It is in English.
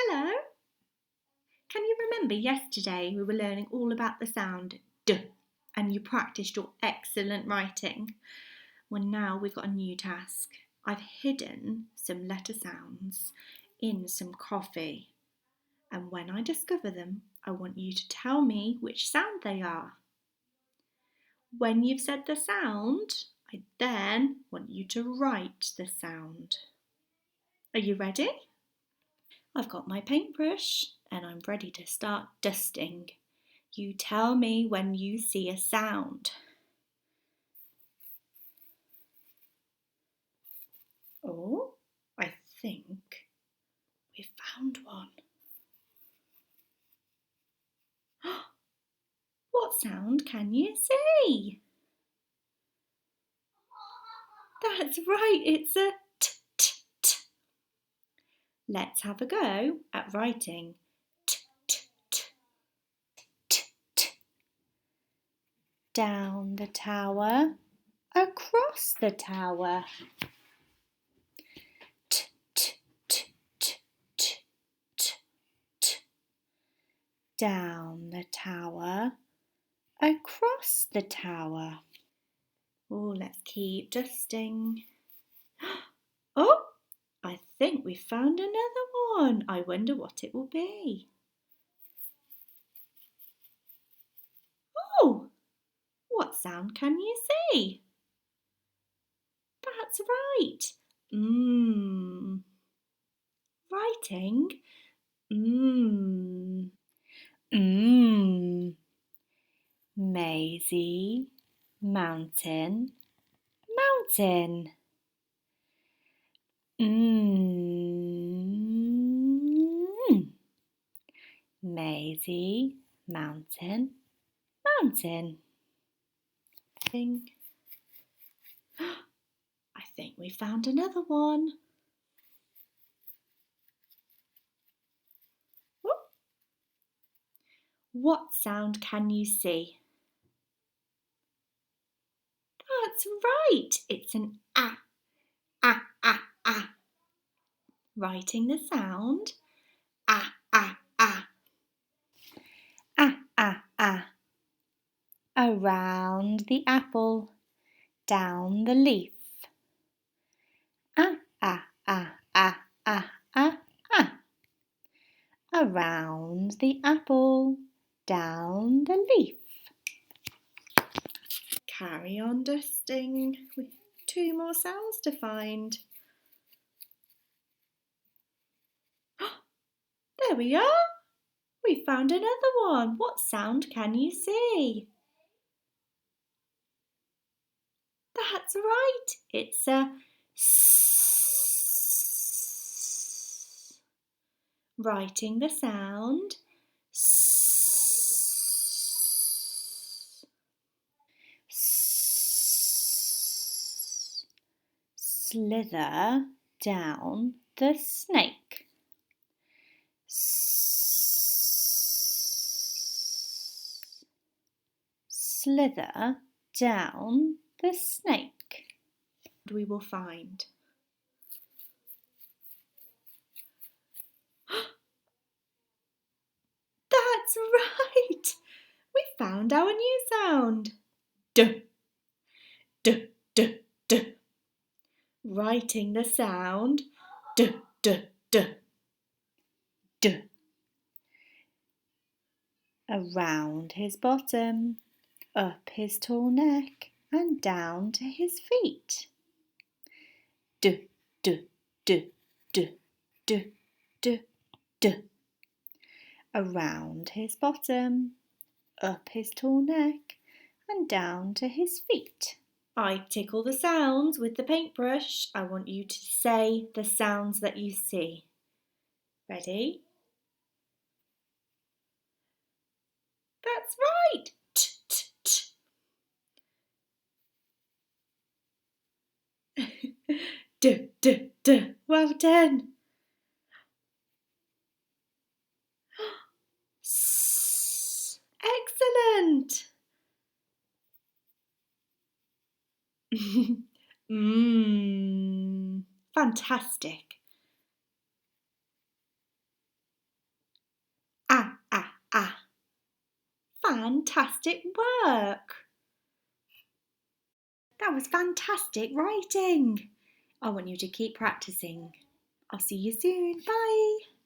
Hello. Can you remember yesterday we were learning all about the sound D and you practiced your excellent writing? Well, now we've got a new task. I've hidden some letter sounds in some coffee, and when I discover them, I want you to tell me which sound they are. When you've said the sound, I then want you to write the sound. Are you ready? I've got my paintbrush and I'm ready to start dusting. You tell me when you see a sound. Oh, I think we found one. What sound can you see? That's right, it's a t, t, t. Let's have a go at writing t, t, t, t, t. Down the tower, across the tower. T, t, t, t, t, t, t. Down the tower, across the tower. Oh, let's keep dusting. Oh, I think we found another one. I wonder what it will be. Oh, what sound can you see? That's right. Writing. Mmm. Maisie, mountain, mountain. Mmm. Maisie, mountain, mountain. I think we found another one. What sound can you see? That's right. It's an ah, ah, ah, ah. Writing the sound ah, ah, ah. Ah, ah, ah. Around the apple, down the leaf. Ah, ah, ah, ah, ah, ah, ah. Around the apple, down the leaf. Carry on dusting with 2 more sounds to find. There we are. We found another one. What sound can you see? That's right. It's a s. Writing the sound s. S. Slither down the snake. Slither down the snake. We will find. That's right. We found our new sound. D, d, d, d. Writing the sound d, d, d, d. Around his bottom, up his tall neck and down to his feet. D, d, d, d, d, d, d. Around his bottom, up his tall neck and down to his feet. I tickle the sounds with the paintbrush. I want you to say the sounds that you see. Ready? That's right. T, t, t. D, d, d. Well done. S. Excellent. Fantastic. Fantastic work! That was fantastic writing. I want you to keep practicing. I'll see you soon. Bye.